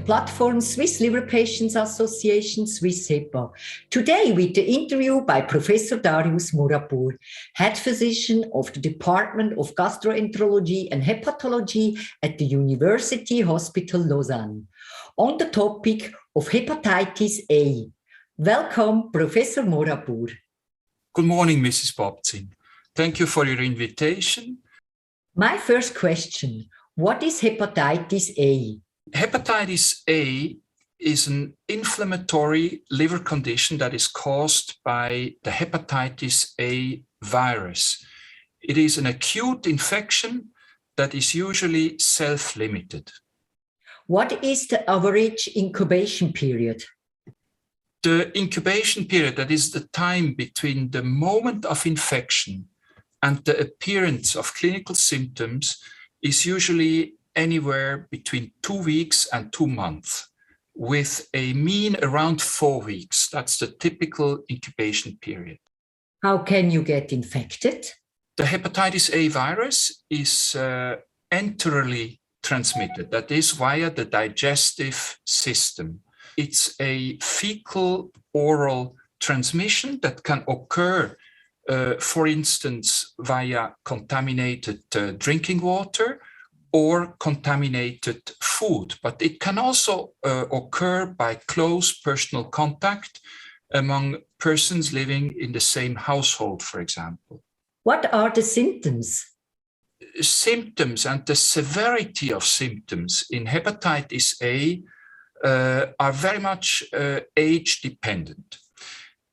platform Swiss Liver Patients Association, Swiss HEPA. Today with the interview by Professor Darius Moradpour, head physician of the Department of Gastroenterology and Hepatology at the University Hospital Lausanne, on the topic of hepatitis A. Welcome, Professor Moradpour. Good morning, Mrs. Bobzin. Thank you for your invitation. My first question, what is hepatitis A? Hepatitis A is an inflammatory liver condition that is caused by the hepatitis A virus. It is an acute infection that is usually self-limited. What is the average incubation period? The incubation period, that is the time between the moment of infection and the appearance of clinical symptoms, is usually anywhere between 2 weeks and 2 months, with a mean around 4 weeks. That's the typical incubation period. How can you get infected? The hepatitis A virus is enterally transmitted, that is via the digestive system. It's a fecal oral transmission that can occur, for instance, via contaminated drinking water or contaminated food, but it can also occur by close personal contact among persons living in the same household, for example. What are the symptoms? Symptoms and the severity of symptoms in hepatitis A are very much age dependent.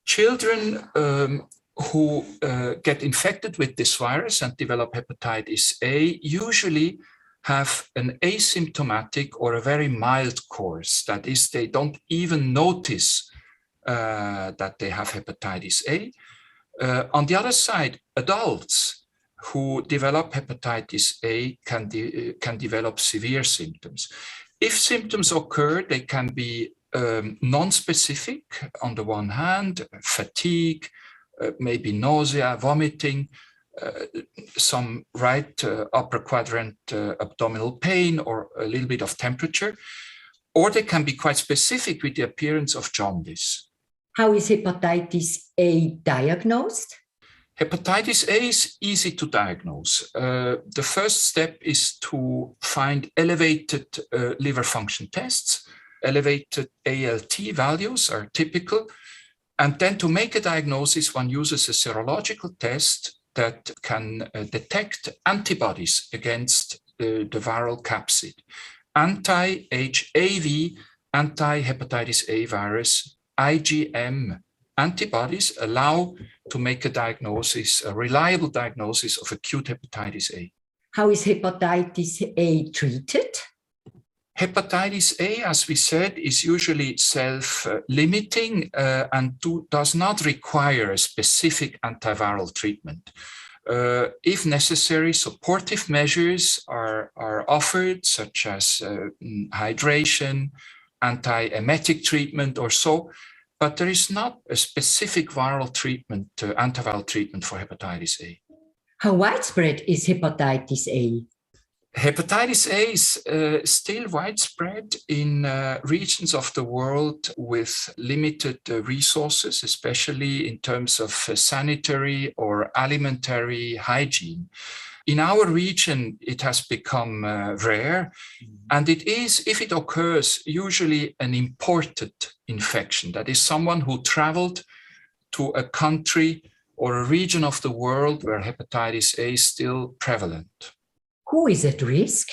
Children who get infected with this virus and develop hepatitis A usually have an asymptomatic or a very mild course. That is, they don't even notice that they have hepatitis A. On the other side, adults who develop hepatitis A can develop severe symptoms. If symptoms occur, they can be non-specific on the one hand, fatigue, maybe nausea, vomiting, some right upper quadrant abdominal pain, or a little bit of temperature, or they can be quite specific with the appearance of jaundice. How is hepatitis A diagnosed? Hepatitis A is easy to diagnose. The first step is to find elevated liver function tests. Elevated ALT values are typical. And then to make a diagnosis, one uses a serological test that can detect antibodies against the viral capsid. Anti-HAV, anti-hepatitis A virus, IgM antibodies allow to make a diagnosis, a reliable diagnosis of acute hepatitis A. How is hepatitis A treated? Hepatitis A, as we said, is usually self-limiting and does not require a specific antiviral treatment. If necessary, supportive measures are offered, such as hydration, antiemetic treatment or so, but there is not a specific viral treatment, antiviral treatment for hepatitis A. How widespread is hepatitis A? Hepatitis A is still widespread in regions of the world with limited resources, especially in terms of sanitary or alimentary hygiene. In our region, it has become rare, and it is, if it occurs, usually an imported infection. That is, someone who traveled to a country or a region of the world where hepatitis A is still prevalent. Who is at risk?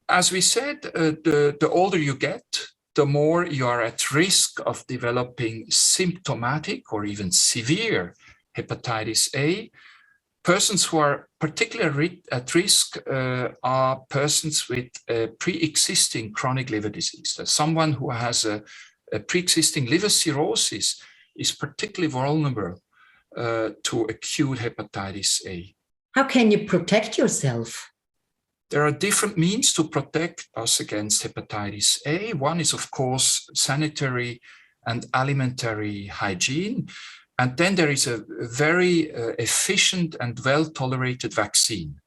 As we said, the older you get, the more you are at risk of developing symptomatic or even severe hepatitis A. Persons who are particularly at risk are persons with pre-existing chronic liver disease. That someone who has a pre-existing liver cirrhosis is particularly vulnerable to acute hepatitis A. How can you protect yourself? There are different means to protect us against hepatitis A. One is, of course, sanitary and alimentary hygiene. And then there is a very efficient and well-tolerated vaccine.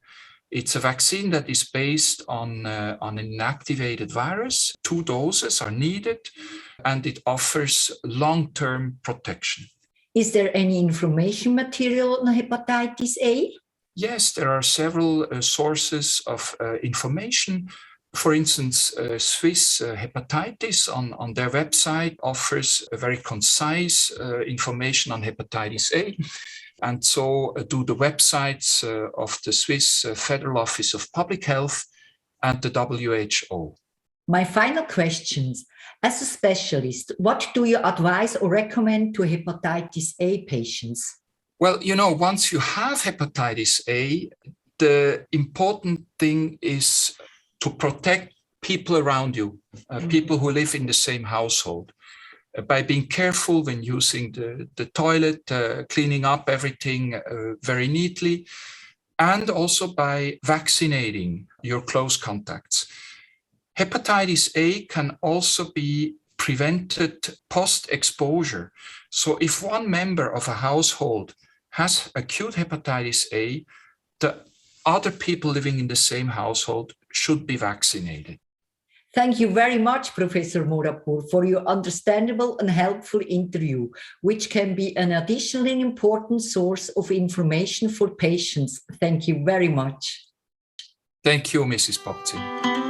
It's a vaccine that is based on an inactivated virus. 2 doses are needed, and it offers long-term protection. Is there any information material on hepatitis A? Yes, there are several sources of information. For instance, Swiss Hepatitis on their website offers a very concise information on hepatitis A. And so do the websites of the Swiss Federal Office of Public Health and the WHO. My final questions. As a specialist, what do you advise or recommend to hepatitis A patients? Well, once you have hepatitis A, the important thing is to protect people around you, people who live in the same household, by being careful when using the toilet, cleaning up everything very neatly, and also by vaccinating your close contacts. Hepatitis A can also be prevented post-exposure. So if one member of a household has acute hepatitis A, the other people living in the same household should be vaccinated. Thank you very much, Professor Moradpour, for your understandable and helpful interview, which can be an additionally important source of information for patients. Thank you very much. Thank you, Mrs. Popzin.